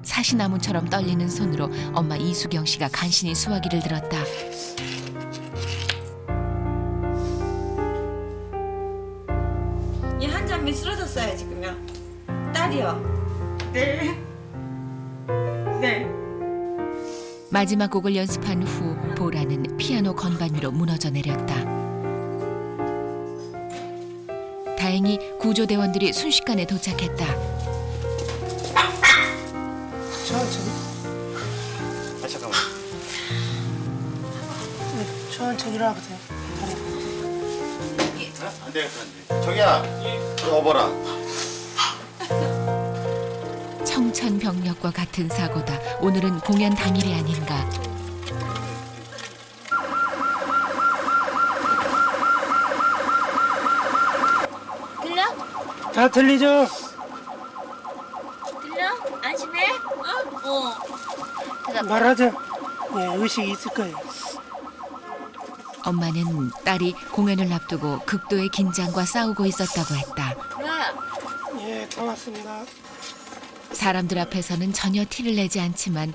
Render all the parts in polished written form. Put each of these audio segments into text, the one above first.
사시나무처럼 떨리는 손으로 엄마 이수경 씨가 간신히 수화기를 들었다. 이 한 장미 쓰러졌어요 지금요. 딸이요. 네. 네. 마지막 곡을 연습한 후 보라는 피아노 건반 위로 무너져 내렸다. 다행히 구조대원들이 순식간에 도착했다. 천천히. 아 잠깐만. 천천히 일어나보세요. 안 되겠다. 저기야. 여보라. 청천벽력과 같은 사고다. 오늘은 공연 당일이 아닌가. 들려? 다 들리죠? 들려? 안심해? 어? 말하자. 예, 의식이 있을 거예요. 엄마는 딸이 공연을 앞두고 극도의 긴장과 싸우고 있었다고 했다. 왜? 예, 고맙습니다. 사람들 앞에서는 전혀 티를 내지 않지만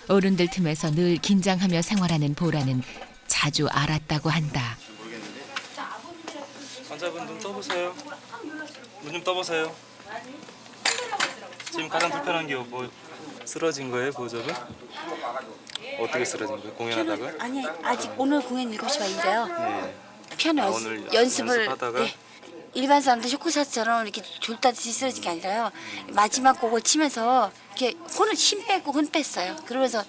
어른들 틈에서 늘 긴장하며 생활하는 보라는 자주 알았다고 한다. 환자분 눈 떠보세요. 눈 좀 떠보세요. 지금 가장 불편한 게 뭐 쓰러진 거예요, 보호자분? 어떻게 쓰러진 거예요? 공연하다가? 아니 아직 오늘 공연 7시 반인데요. 네. 피아노 오늘 연습을 연습하다가? 네. 일반 사람들 쇼크샷처럼 이렇게 졸다듯이 쓰러진 게 아니라요. 마지막 곡을 치면서 이렇게 혼을 힘 빼고 혼 뺐어요. 그러면서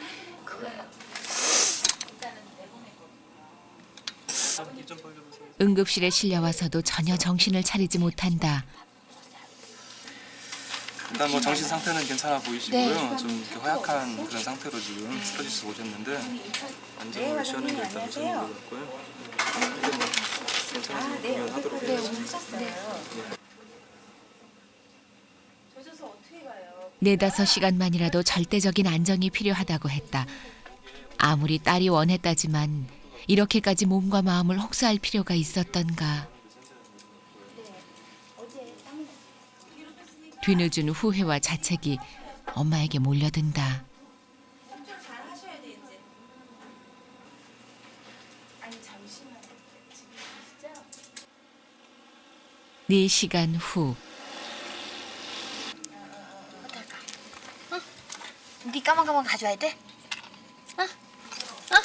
그거예요. 입좀 벌려보세요. 응급실에 실려와서도 전혀 정신을 차리지 못한다. 일단 뭐 정신 상태는 괜찮아 보이시고요. 네. 좀 이렇게 허약한 그런 상태로 지금 쓰러지셔서 오셨는데 안정을 취하는 게 일단 우선인 것 같고요. 이제 뭐 괜찮아서 공연하도록 하겠습니다. 네다섯 시간만이라도 절대적인 안정이 필요하다고 했다. 아무리 딸이 원했다지만 이렇게까지 몸과 마음을 혹사할 필요가 있었던가. 뒤늦은 후회와 자책이 엄마에게 몰려든다. 4시간 후 네 까만까만 가져와야 돼? 어? 어?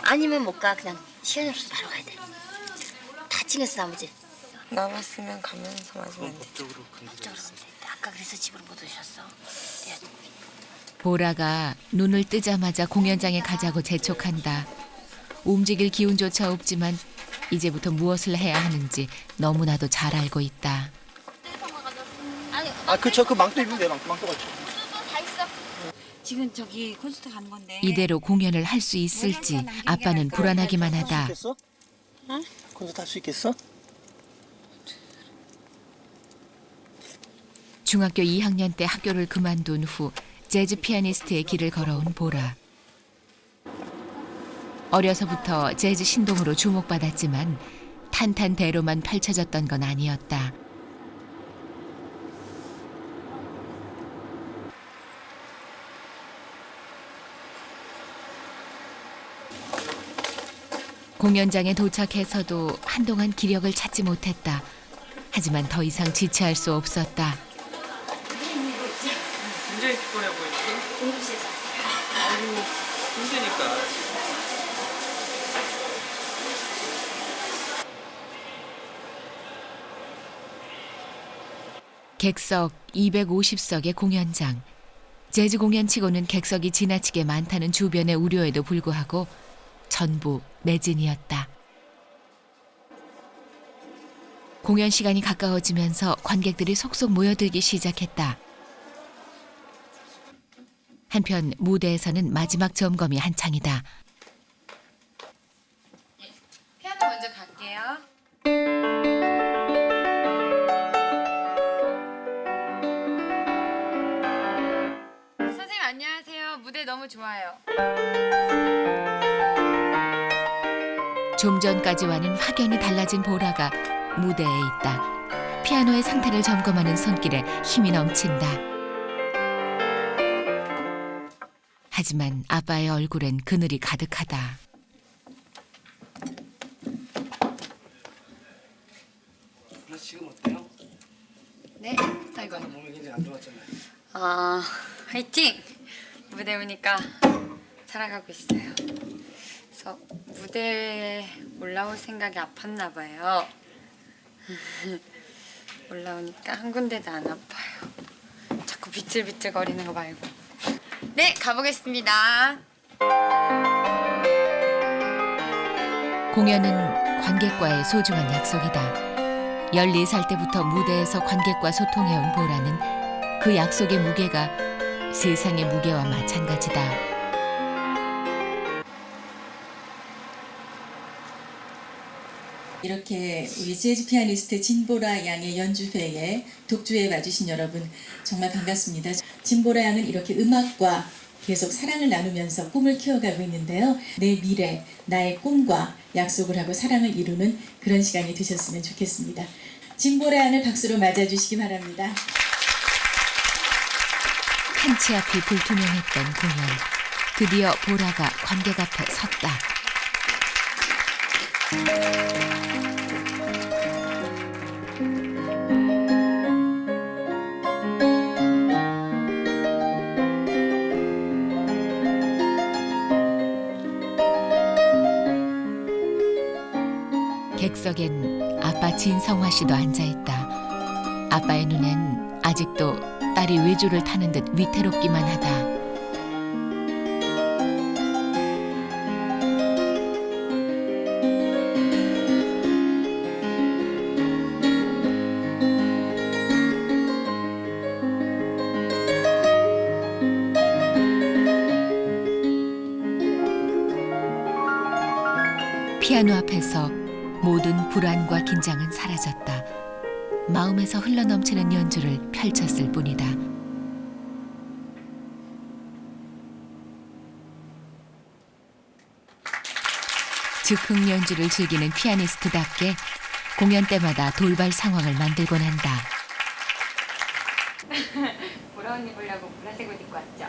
아니면 못 가. 그냥 시간이 없어서 바로 가야 돼. 다 챙겼어 나머지. 남았으면 가면서 맞으면 돼. 법적으로 근데 이쪽으로 가면 돼. 아까 그래서 집으로 못 오셨어. 네. 보라가 눈을 뜨자마자 공연장에 가자고 재촉한다. 움직일 기운조차 없지만 이제부터 무엇을 해야 하는지 너무나도 잘 알고 있다. 아 그쵸 그 망토 입으면 돼 망토 맞죠. 지금 저기 콘서트 가는 건데. 이대로 공연을 할 수 있을지 아빠는 불안하기만 하다. 있겠어? 응? 콘서트 할 수 있겠어? 중학교 2학년 때 학교를 그만둔 후 재즈 피아니스트의 길을 걸어온 보라. 어려서부터 재즈 신동으로 주목받았지만 탄탄대로만 펼쳐졌던 건 아니었다. 공연장에 도착해서도 한동안 기력을 찾지 못했다. 하지만 더 이상 지체할 수 없었다. 굉장히 피곤해 보이는데? 응급실에서 아유 힘드니까. 객석 250석의 공연장. 재즈 공연치고는 객석이 지나치게 많다는 주변의 우려에도 불구하고 전부 매진이었다. 공연 시간이 가까워지면서 관객들이 속속 모여들기 시작했다. 한편 무대에서는 마지막 점검이 한창이다. 피아노 먼저 갈게요. 선생님 안녕하세요. 무대 너무 좋아요. 좀 전까지와는 확연히 달라진 보라가 무대에 있다. 피아노의 상태를 점검하는 손길에 힘이 넘친다. 하지만 아빠의 얼굴엔 그늘이 가득하다. 지금 어때요? 네. 아이고. 몸이 굉장히 안 좋았잖아요. 아, 화이팅! 무대 오니까 살아가고 있어요. 그래서 무대에 올라올 생각이 아팠나 봐요. 올라오니까 한 군데도 안 아파요. 자꾸 비틀비틀 거리는 거 말고. 네, 가보겠습니다. 공연은 관객과의 소중한 약속이다. 14살 때부터 무대에서 관객과 소통해온 보라는 그 약속의 무게가 세상의 무게와 마찬가지다. 이렇게 우리 재즈 피아니스트 진보라 양의 연주회에 독주해 봐주신 여러분 정말 반갑습니다. 진보라 양은 이렇게 음악과 계속 사랑을 나누면서 꿈을 키워가고 있는데요. 내 미래, 나의 꿈과 약속을 하고 사랑을 이루는 그런 시간이 되셨으면 좋겠습니다. 진보라 양을 박수로 맞아주시기 바랍니다. 한치 앞이 불투명했던 공연. 드디어 보라가 관객 앞에 섰다. 객석엔 아빠 진성화 씨도 앉아있다. 아빠의 눈엔 아직도 딸이 외조를 타는 듯 위태롭기만 하다. 피아노 앞에서 모든 불안과 긴장은 사라졌다. 마음에서 흘러넘치는 연주를 펼쳤을 뿐이다. 즉흥 연주를 즐기는 피아니스트답게 공연 때마다 돌발 상황을 만들곤 한다. 보라 언니 보려고 보라색 옷 입고 왔죠?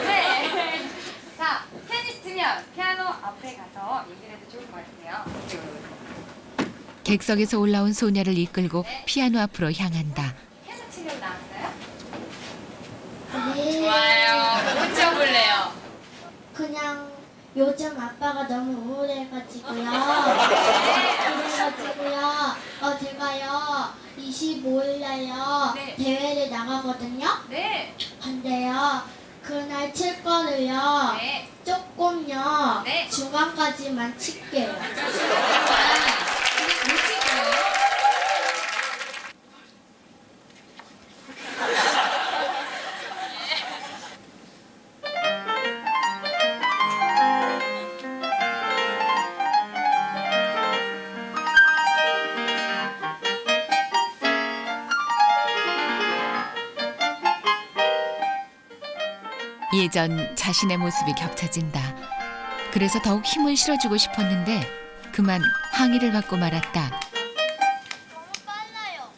네. 자, 피아니스트면 피아노 앞에 가서 얘기를 해도 좋을 것 같아요. 객석에서 올라온 소녀를 이끌고 피아노 앞으로 향한다. 피아노 치려고 나왔어요? 네. 좋아요. 뭐 쳐볼래요? 그냥 요즘 아빠가 너무 우울해가지고요. 그래가지고요. 제가요 25일날요 네. 대회를 나가거든요. 네. 근데요 그날 칠 거를요 네. 조금요 네. 중간까지만 칠게요. 못 치고요. 예전 자신의 모습이 겹쳐진다. 그래서 더욱 힘을 실어주고 싶었는데 그만 항의를 받고 말았다. 너무 빨라요.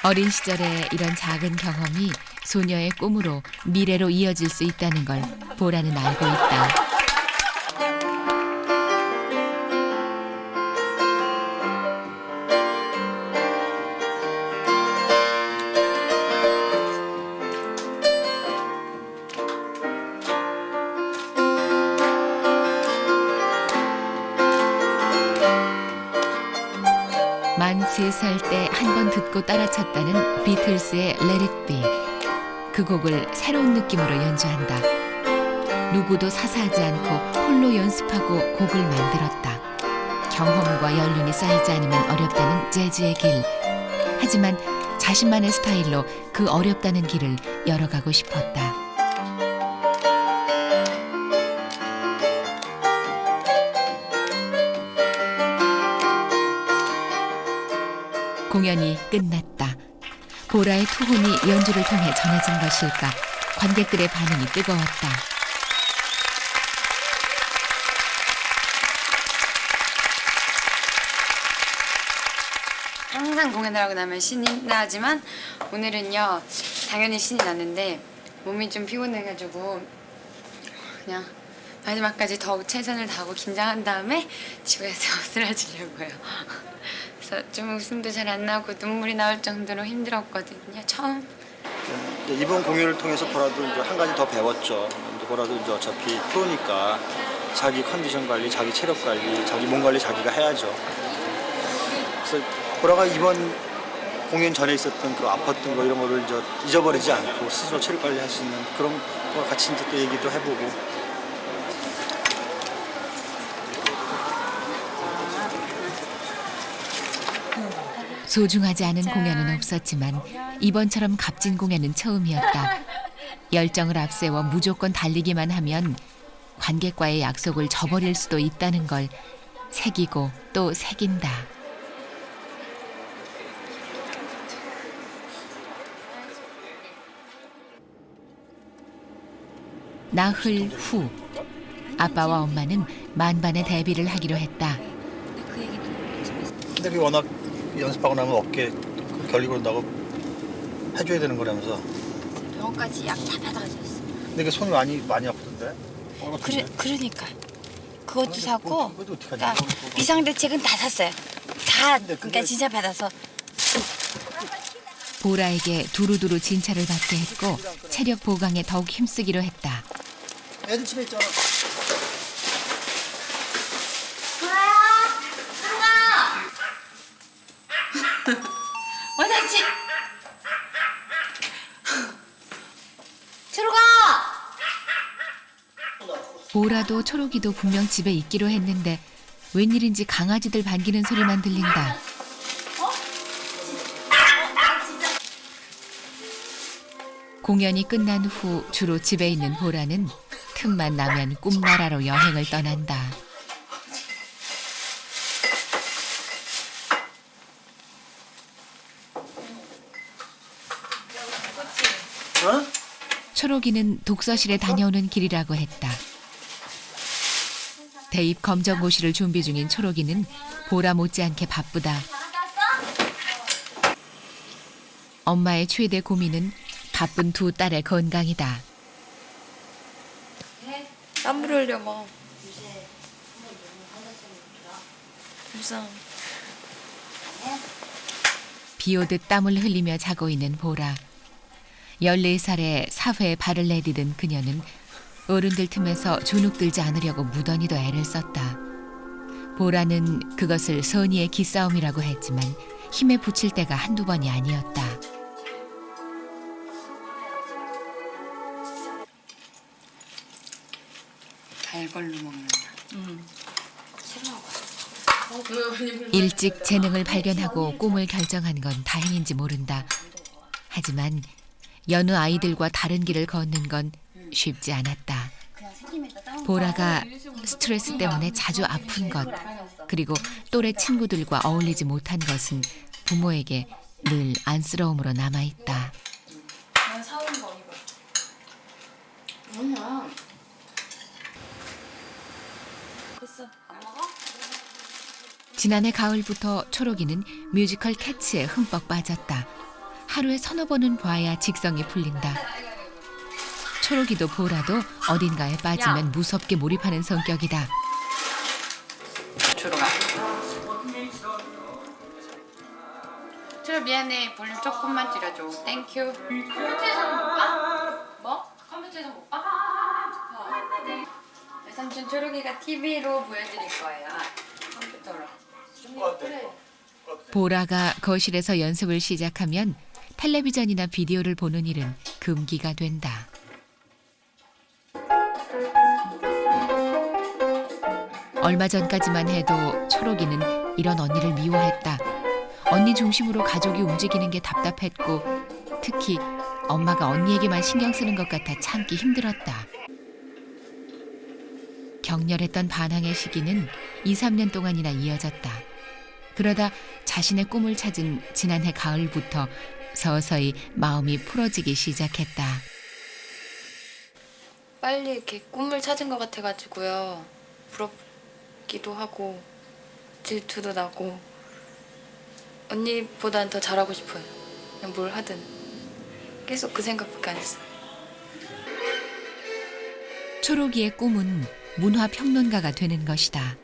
어린 시절의 이런 작은 경험이 소녀의 꿈으로 미래로 이어질 수 있다는 걸 보라는 알고 있다. 만 3살 때 한 번 듣고 따라쳤다는 비틀스의 Let It Be. 그 곡을 새로운 느낌으로 연주한다. 누구도 사사하지 않고 홀로 연습하고 곡을 만들었다. 경험과 연륜이 쌓이지 않으면 어렵다는 재즈의 길. 하지만 자신만의 스타일로 그 어렵다는 길을 열어가고 싶었다. 공연이 끝났다. 보라의 투혼이 연주를 통해 전해진 것일까? 관객들의 반응이 뜨거웠다. 항상 공연을 하고 나면 신이 나지만 오늘은요 당연히 신이 났는데 몸이 좀 피곤해가지고 그냥 마지막까지 더욱 최선을 다하고 긴장한 다음에 집에서 쓰러지려고요. 그래서 좀 웃음도 잘 안 나고 눈물이 나올 정도로 힘들었거든요. 처음. 이번 공연을 통해서 보라도 이제 한 가지 더 배웠죠. 이제 보라도 이제 어차피 프로니까 자기 컨디션 관리, 자기 체력 관리, 자기 몸 관리 자기가 해야죠. 그래서 보라가 이번 공연 전에 있었던 그 아팠던 거 이런 거를 이제 잊어버리지 않고 스스로 체력 관리할 수 있는 그런 거 같이 이제 또 얘기도 해보고. 소중하지 않은 공연은 없었지만 이번처럼 값진 공연은 처음이었다. 열정을 앞세워 무조건 달리기만 하면 관객과의 약속을 저버릴 수도 있다는 걸 새기고 또 새긴다. 나흘 후 아빠와 엄마는 만반의 대비를 하기로 했다. 근데 그 워낙 연습하고 나면 어깨 결리고 온다고 해줘야 되는 거라면서. 병원까지 약 다 받아가셨어. 근데 그 손이 많이 아프던데? 그러니까 그것도 사고 그것도 어떡하냐. 그러니까 비상대책은 다 샀어요. 다 근데 그게- 그러니까 진짜 받아서 보라에게 두루두루 진찰을 받게 했고 체력 보강에 더욱 힘쓰기로 했다. 애들 집에 있잖아. 어디지? 들어가. 보라도 초록이도 분명 집에 있기로 했는데 웬일인지 강아지들 반기는 소리만 들린다. 공연이 끝난 후 주로 집에 있는 보라는 틈만 나면 꿈나라로 여행을 떠난다. 어? 초록이는 독서실에 다녀오는 길이라고 했다. 대입 검정고시를 준비 중인 초록이는 보라 못지않게 바쁘다. 엄마의 최대 고민은 바쁜 두 딸의 건강이다. 땀을 흘려 뭐. 불쌍. 비 오듯 땀을 흘리며 자고 있는 보라. 14살에 사회에 발을 내디딘 그녀는 어른들 틈에서 주눅들지 않으려고 무던히도 애를 썼다. 보라는 그것을 선의의 기싸움이라고 했지만 힘에 부칠 때가 한두 번이 아니었다. 달걸로 먹는다. 일찍 재능을 발견하고 꿈을 결정한 건 다행인지 모른다. 하지만 여느 아이들과 다른 길을 걷는 건 쉽지 않았다. 보라가 스트레스 때문에 자주 아픈 것, 그리고 또래 친구들과 어울리지 못한 것은 부모에게 늘 안쓰러움으로 남아있다. 지난해 가을부터 초록이는 뮤지컬 캐츠에 흠뻑 빠졌다. 하루에 서너 번은 봐야 직성이 풀린다. 초록이도 보라도 어딘가에 빠지면 무섭게 몰입하는 성격이다. 초록아. 초록 미안해. 볼륨 조금만 줄여줘. 땡큐. 컴퓨터에서 못 봐? 뭐? 컴퓨터에서 못 봐? 삼촌 초록이가 TV로 보여드릴 거예요. 컴퓨터로. 보라가 거실에서 연습을 시작하면 텔레비전이나 비디오를 보는 일은 금기가 된다. 얼마 전까지만 해도 초록이는 이런 언니를 미워했다. 언니 중심으로 가족이 움직이는 게 답답했고 특히 엄마가 언니에게만 신경 쓰는 것 같아 참기 힘들었다. 격렬했던 반항의 시기는 2, 3년 동안이나 이어졌다. 그러다 자신의 꿈을 찾은 지난해 가을부터 서서히 마음이 풀어지기 시작했다. 빨리 이렇게 꿈을 찾은 것 같아가지고요. 부럽기도 하고 질투도 나고 언니보단 더 잘하고 싶어요. 그냥 뭘 하든 계속 그 생각밖에 안 했어요. 초록이의 꿈은 문화평론가가 되는 것이다.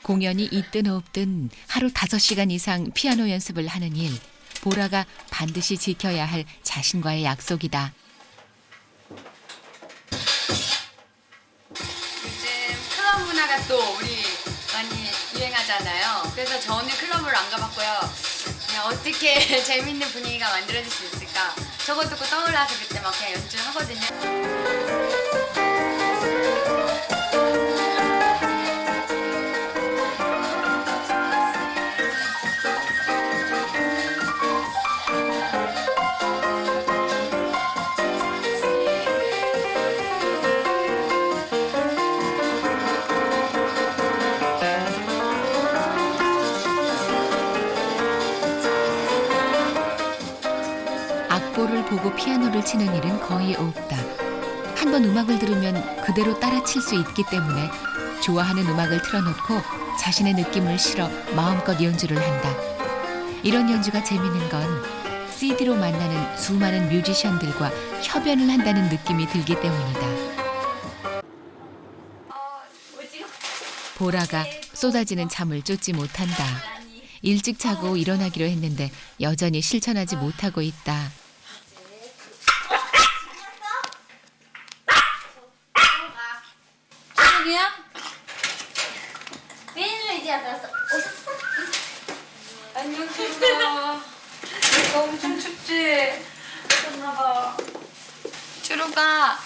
공연이 있든 없든 하루 5시간 이상 피아노 연습을 하는 일, 보라가 반드시 지켜야 할 자신과의 약속이다. 요즘 클럽 문화가 또 우리 많이 유행하잖아요. 그래서 저는 클럽을 안 가봤고요. 그냥 어떻게 재밌는 분위기가 만들어질 수 있을까 저거 듣고 떠올라서 그때 막 그냥 연주하거든요. 악보를 보고 피아노를 치는 일은 거의 없다. 한 번 음악을 들으면 그대로 따라 칠 수 있기 때문에 좋아하는 음악을 틀어놓고 자신의 느낌을 실어 마음껏 연주를 한다. 이런 연주가 재밌는 건 CD로 만나는 수많은 뮤지션들과 협연을 한다는 느낌이 들기 때문이다. 보라가 쏟아지는 잠을 쫓지 못한다. 일찍 자고 일어나기로 했는데 여전히 실천하지 못하고 있다. 초록이야? 웬일로 이제 왔어? 오셨어? 안녕 초록아. 내가 엄청 춥지? 춥나봐. 초록아.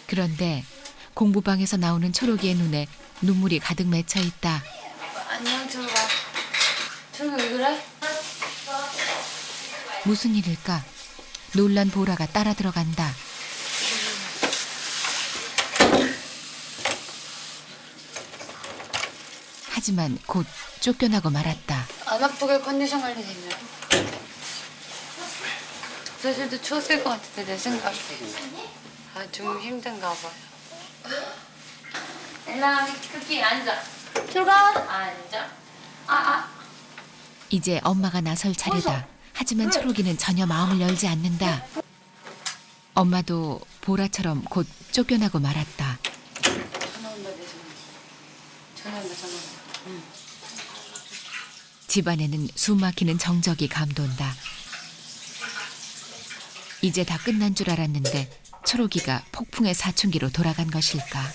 그런데 공부방에서 나오는 초록이의 눈에 눈물이 가득 맺혀 있다. 안녕 초록아. 초록아 왜 그래? 무슨 일일까? 놀란 보라가 따라 들어간다. 하지만 곧 쫓겨나고 말았다. 안 아프게 컨디션 관리 되면 독서실도 추웠을 것 같은데 내 생각에 좀 힘든가 봐요. 엘라 크기 앉아. 초록아. 앉아. 이제 엄마가 나설 차례다. 하지만 초록이는 전혀 마음을 열지 않는다. 엄마도 보라처럼 곧 쫓겨나고 말았다. 전화 온다 내 전화 온다. 집안에는 숨막히는 정적이 감돈다. 이제 다 끝난 줄 알았는데 초록이가 폭풍의 사춘기로 돌아간 것일까?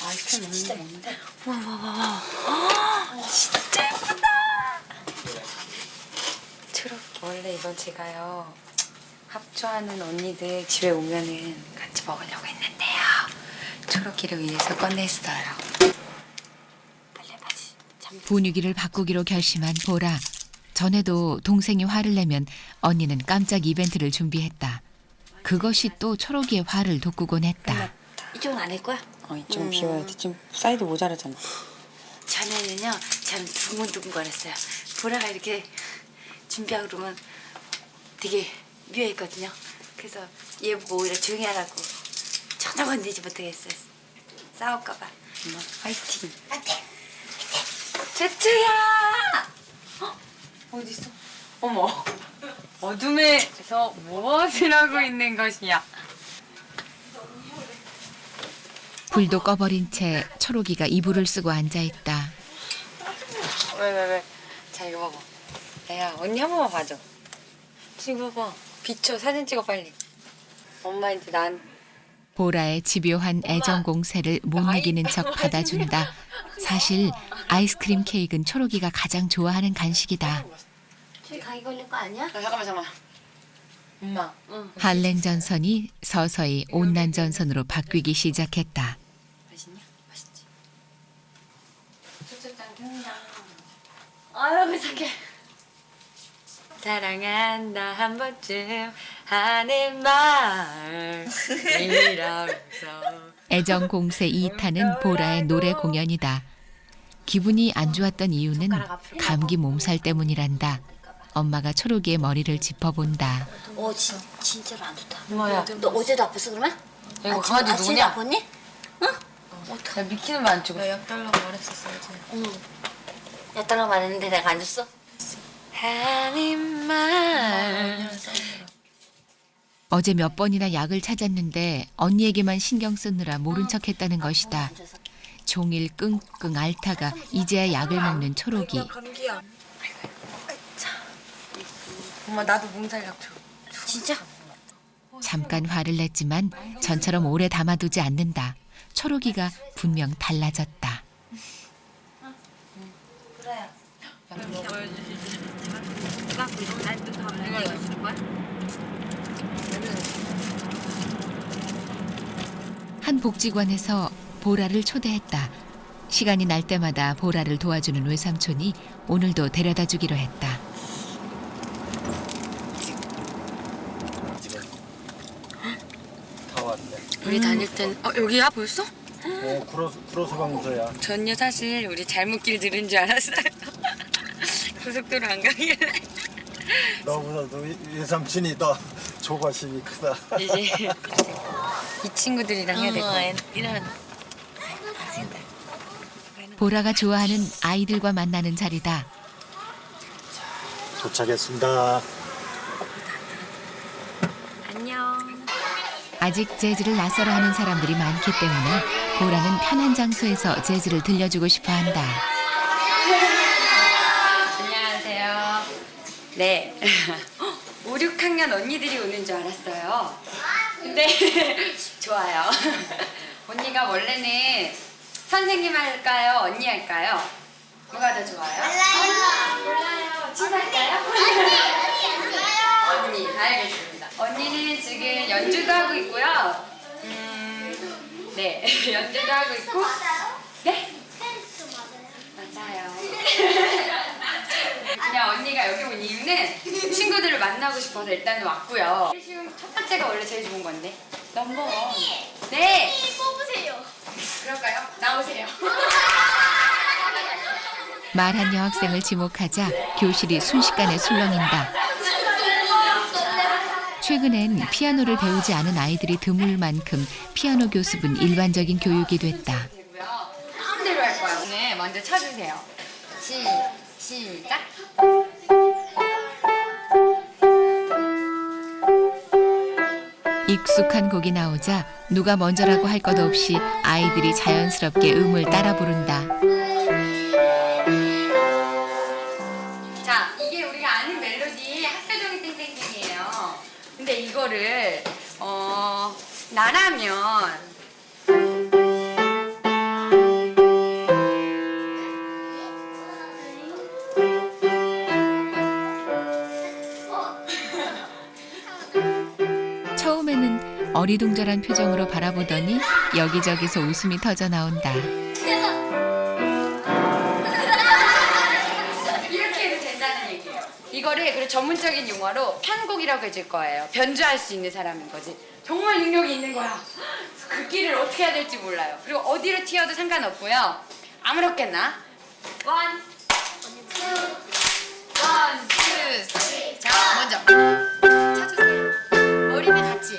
아이스크림 진짜 먹는데? 와. 진짜 예쁘다. 초록 원래 이건 제가요 합주하는 언니들 집에 오면은 같이 먹으려고 했는데요. 초록이를 위해서 꺼냈어요. 분위기를 바꾸기로 결심한 보라. 전에도 동생이 화를 내면 언니는 깜짝 이벤트를 준비했다. 그것이 또 초록이의 화를 돋구곤 했다. 이쪽은 안 할 거야? 이쪽은 비워야 돼. 지금 사이드 모자라잖아. 전에는요, 참 두근두근거렸어요. 보라가 이렇게 준비하고 그러면 되게 묘했거든요. 그래서 얘 보고 오히려 조용히 하라고 전혀 건드리지 못하겠어요. 싸울까봐. 엄마 화이팅. 파이팅! 제트야! 어디 있어? 어머. 어둠에서 무엇을 하고 있는 것이야? 불도 꺼버린 채 초록이가 이불을 쓰고 앉아있다. 왜? 자 이거 봐봐. 야 언니 한 번만 봐줘. 지금 봐봐. 비춰 사진 찍어 빨리. 엄마 이제 난 보라의 집요한 애정 공세를 못 이기는 척 받아준다. 사실 아이스크림 케이크는 초록이가 가장 좋아하는 간식이다. 저기 감기 걸릴 거 아니야? 잠깐만. 엄마. 한랭 전선이 서서히 온난 전선으로 바뀌기 시작했다. 맛있냐? 맛있지. 초초장 탱장. 아유, 이상해. 사랑한다 한 번쯤 하는 말이라면서 애정 공세 2탄은 보라의 노래 공연이다. 기분이 안 좋았던 이유는 감기 몸살 때문이란다. 엄마가 초록이의 머리를 짚어본다. 진짜로 안 좋다. 뭐야? 너 어제도 아팠어 그러면? 이거 강아지 아침에 누구냐? 아팠니? 야, 미키는 왜 안 찍어? 약 달라고 말했었어야지. 약 달라고 말했는데 내가 안 줬어? 하는 말. 어제 몇 번이나 약을 찾았는데 언니에게만 신경 쓰느라 모른 척했다는 것이다. 종일 끙끙 앓다가 이제야 약을 먹는 초록이. 감기야. 엄마 나도 몸살약 줘. 진짜? 잠깐 화를 냈지만 전처럼 오래 담아두지 않는다. 초록이가 분명 달라졌다. 한 복지관에서 보라를 초대했다. 시간이 날 때마다 보라를 도와주는 외삼촌이 오늘도 데려다 주기로 했다. 다 왔네. 우리 다닐 땐 여기야 벌써? 구로소방서야. 전요 사실 우리 잘못 길 들은 줄 알았어요. 고속도로 안 가길래. 너보다도 외삼촌이 더 조바심이 크다. 이제 이 친구들이랑 해야 될 것 같아. 보라가 좋아하는 아이들과 만나는 자리다. 도착했습니다. 안녕. 아직 재즈를 낯설어 하는 사람들이 많기 때문에 보라는 편한 장소에서 재즈를 들려주고 싶어 한다. 안녕하세요. 네. 5, 6학년 언니들이 오는 줄 알았어요. 근데 좋아요. 언니가 원래는 선생님 할까요? 언니 할까요? 누가 더 좋아요? 몰라요. 친할까요? 언니. 알겠습니다. 언니는 지금 연주도 하고 있고요. 네. 연주도 하고 있고. 네? 맞아요. 그냥 언니가 여기 온 이유는 친구들을 만나고 싶어서 일단은 왔고요. 지금 첫 번째가 원래 제일 좋은 건데. 넘버원. 네. 뽑으세요. 그럴까요? 나오세요. 말한 여학생을 지목하자 교실이 순식간에 술렁인다. 최근엔 피아노를 배우지 않은 아이들이 드물 만큼 피아노 교습은 일반적인 교육이 됐다. 되고요. 마음대로 할 거예요. 네, 먼저 쳐주세요. 시작. 익숙한 곡이 나오자 누가 먼저라고 할 것 없이 아이들이 자연스럽게 음을 따라 부른다. 자, 이게 우리가 아는 멜로디 학교종이 땡땡땡이에요. 근데 이거를 나라면 처음에는 어리둥절한 표정으로 바라보더니 여기저기서 웃음이 터져 나온다. 이렇게 해도 된다는 얘기예요. 이거를 그리고 전문적인 용어로 편곡이라고 해줄 거예요. 변주할 수 있는 사람인 거지. 정말 능력이 있는 거야. 그 길을 어떻게 해야 될지 몰라요. 그리고 어디로 튀어도 상관없고요. 아무렇게나. 원, 투, 쓰리. 자, 먼저 찾으세요. 머리는 같이.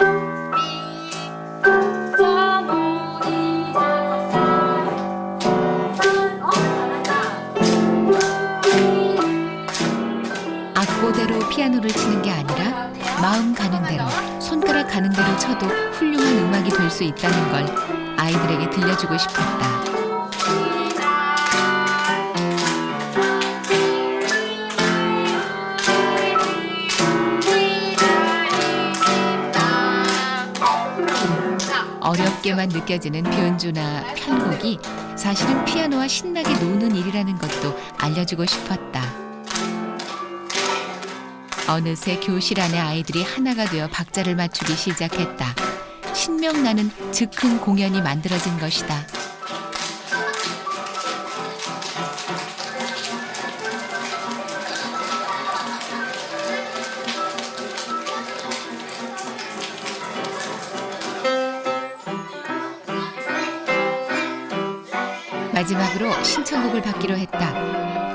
악보대로 피아노를 치는 게 아니라 마음 가는 대로, 손가락 가는 대로 쳐도 훌륭한 음악이 될 수 있다는 걸 아이들에게 들려주고 싶었다. 어렵게만 느껴지는 변주나 편곡이 사실은 피아노와 신나게 노는 일이라는 것도 알려주고 싶었다. 어느새 교실 안의 아이들이 하나가 되어 박자를 맞추기 시작했다. 신명나는 즉흥 공연이 만들어진 것이다. 마지막으로 신청곡을 받기로 했다.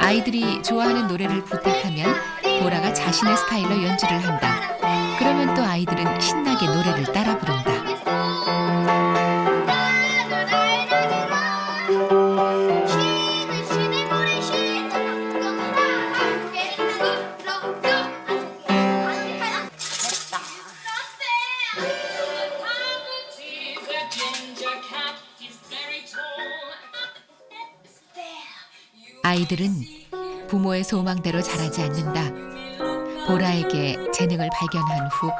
아이들이 좋아하는 노래를 부탁하면 보라가 자신의 스타일로 연주를 한다. 그러면 또 아이들은 신나게 노래를 따라 부른다. 아이들은 부모의 소망대로 자라지 않는다. 보라에게 재능을 발견한 후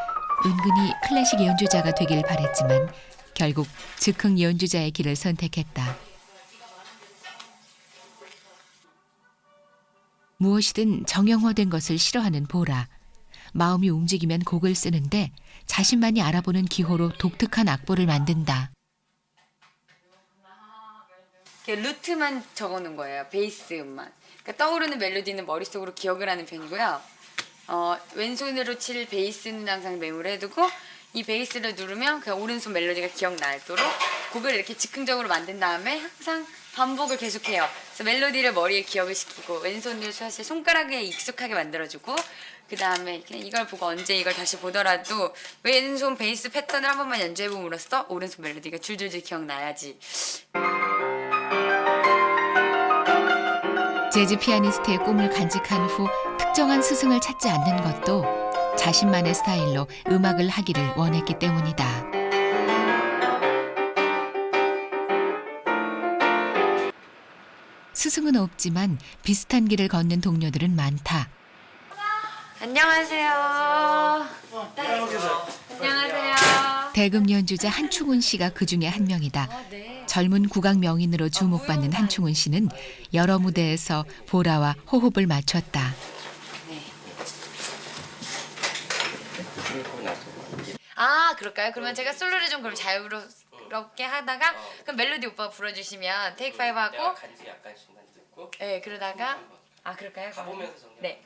은근히 클래식 연주자가 되길 바랬지만 결국 즉흥 연주자의 길을 선택했다. 무엇이든 정형화된 것을 싫어하는 보라. 마음이 움직이면 곡을 쓰는데 자신만이 알아보는 기호로 독특한 악보를 만든다. 루트만 적어놓은 거예요. 베이스 음만. 그러니까 떠오르는 멜로디는 머릿속으로 기억을 하는 편이고요. 왼손으로 칠 베이스는 항상 메모를 해두고 이 베이스를 누르면 그냥 오른손 멜로디가 기억나도록 곡을 이렇게 즉흥적으로 만든 다음에 항상 반복을 계속해요. 그래서 멜로디를 머리에 기억을 시키고 왼손을 사실 손가락에 익숙하게 만들어주고 그 다음에 이걸 보고 언제 이걸 다시 보더라도 왼손 베이스 패턴을 한 번만 연주해봄으로써 오른손 멜로디가 줄줄줄 기억나야지. 재즈 피아니스트의 꿈을 간직한 후 특정한 스승을 찾지 않는 것도 자신만의 스타일로 음악을 하기를 원했기 때문이다. 스승은 없지만 비슷한 길을 걷는 동료들은 많다. 안녕하세요. 안녕하세요. 대금 연주자 한충훈 씨가 그 중에 한 명이다. 젊은 국악 명인으로 주목받는 한충훈 씨는 여러 무대에서 보라와 호흡을 맞췄다. 아, 그럴까요? 그러면 제가 솔로를 좀 그럼 자유롭게 하다가 그럼 멜로디 오빠가 불러주시면 테이크 5 하고 간지 약간씩만 듣고 네, 그러다가 아, 그럴까요? 가보면서 정리. 네.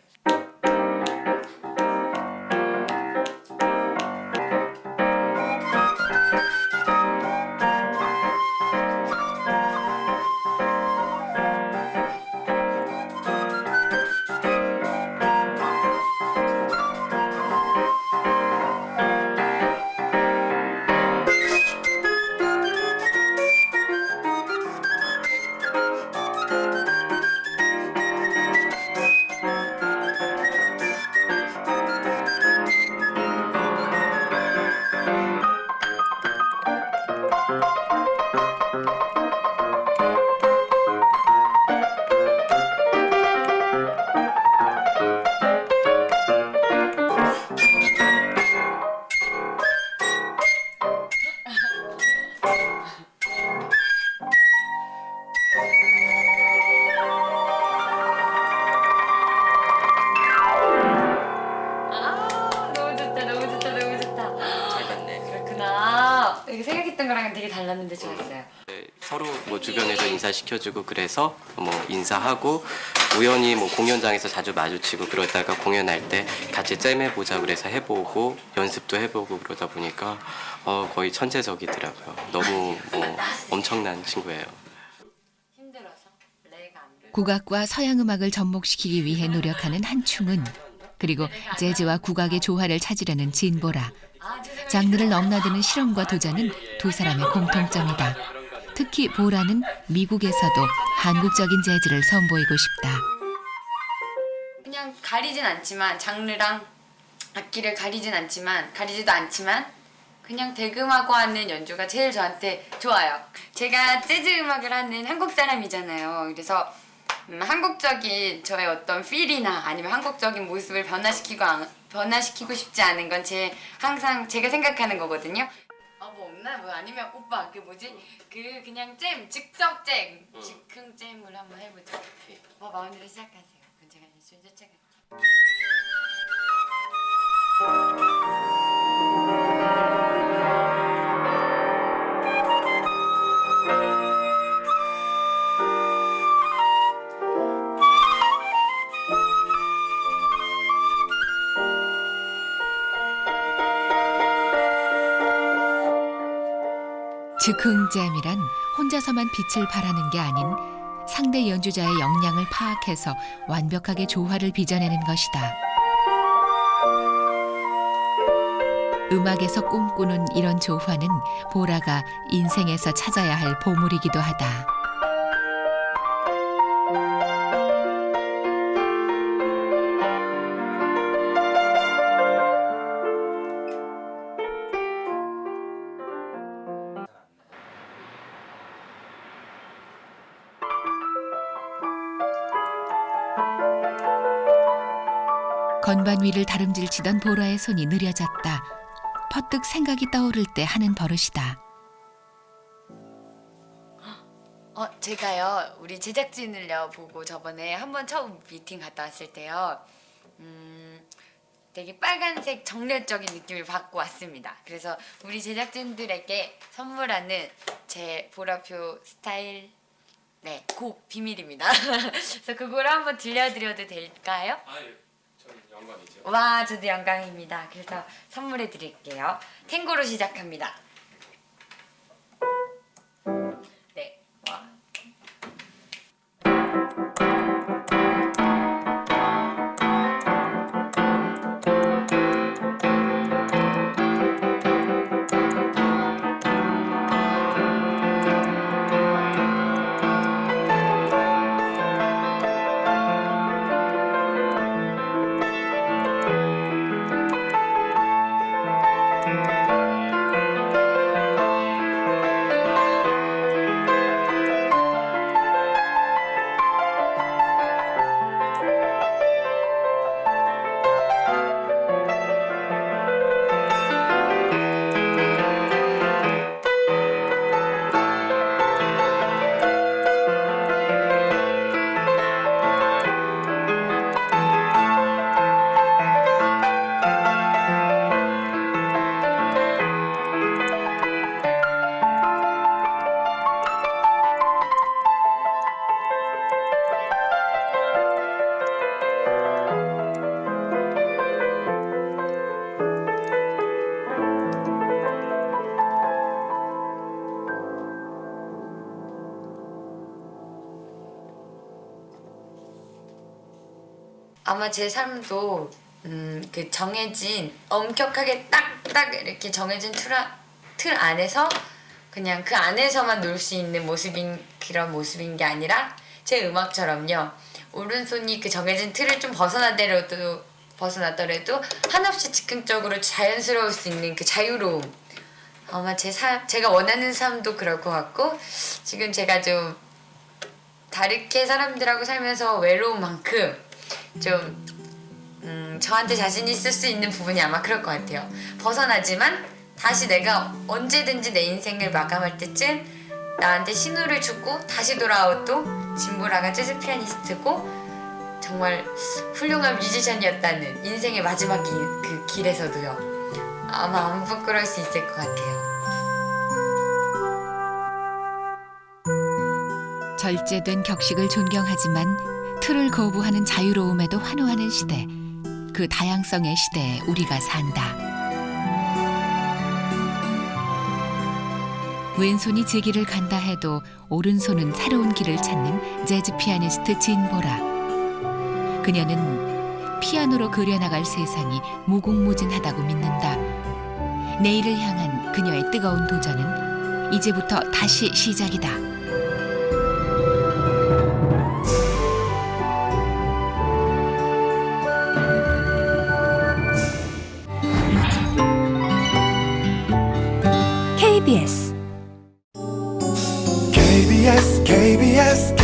생각했던 거랑은 되게 달랐는데 좋았어요. 네, 서로 뭐 주변에서 인사시켜주고 그래서 뭐 인사하고 우연히 뭐 공연장에서 자주 마주치고 그러다가 공연할 때 같이 잼해보자 그래서 해보고 연습도 해보고 그러다 보니까 거의 천재적이더라고요. 너무 뭐 엄청난 친구예요. 힘들어서 레가 안 돼. 국악과 서양 음악을 접목시키기 위해 노력하는 한충은 그리고 재즈와 국악의 조화를 찾으려는 진보라. 장르를 넘나드는 실험과 도전은 두 사람의 공통점이다. 특히 보라는 미국에서도 한국적인 재즈를 선보이고 싶다. 그냥 가리진 않지만 장르랑 악기를 가리지도 않지만 그냥 대금하고 하는 연주가 제일 저한테 좋아요. 제가 재즈 음악을 하는 한국 사람이잖아요. 그래서 한국적인 저의 어떤 필이나 아니면 한국적인 모습을 변화시키고 싶지 않은 건 항상 제가 생각하는 거거든요. 뭐 없나? 뭐 아니면 오빠 그 뭐지? 그냥 즉석 즉흥 잼을 한번 해보자. 마음대로 시작하세요. 그럼 제가 이제 순서 쫓아갈게요. 즉흥잼이란 혼자서만 빛을 발하는 게 아닌 상대 연주자의 역량을 파악해서 완벽하게 조화를 빚어내는 것이다. 음악에서 꿈꾸는 이런 조화는 보라가 인생에서 찾아야 할 보물이기도 하다. 건반 위를 다름질치던 보라의 손이 느려졌다. 퍼뜩 생각이 떠오를 때 하는 버릇이다. 제가요 우리 제작진을요 보고 저번에 한번 처음 미팅 갔다 왔을 때요 되게 빨간색 정열적인 느낌을 받고 왔습니다. 그래서 우리 제작진들에게 선물하는 제 보라표 스타일 곡 비밀입니다. 그래서 그걸 한번 들려드려도 될까요? 저는 영광이죠. 와, 저도 영광입니다. 그래서 선물해 드릴게요. 탱고로 시작합니다. 네. 와. 아마 제 삶도 그 정해진 엄격하게 딱딱 이렇게 정해진 틀 안에서 그냥 그 안에서만 놀 수 있는 그런 모습인 게 아니라 제 음악처럼요. 오른손이 그 정해진 틀을 좀 벗어나더라도 한없이 즉흥적으로 자연스러울 수 있는 그 자유로움. 아마 제가 원하는 삶도 그럴 것 같고 지금 제가 좀 다르게 사람들하고 살면서 외로운 만큼 좀 저한테 자신 있을 수 있는 부분이 아마 그럴 것 같아요. 벗어나지만 다시 내가 언제든지 내 인생을 마감할 때쯤 나한테 신호를 주고 다시 돌아와도 진보라가 재즈 피아니스트고 정말 훌륭한 뮤지션이었다는 인생의 마지막 그 길에서도요. 아마 안 부끄러울 수 있을 것 같아요. 절제된 격식을 존경하지만 틀을 거부하는 자유로움에도 환호하는 시대. 그 다양성의 시대에 우리가 산다. 왼손이 제 길을 간다 해도 오른손은 새로운 길을 찾는 재즈 피아니스트 진보라. 그녀는 피아노로 그려나갈 세상이 무궁무진하다고 믿는다. 내일을 향한 그녀의 뜨거운 도전은 이제부터 다시 시작이다. KBS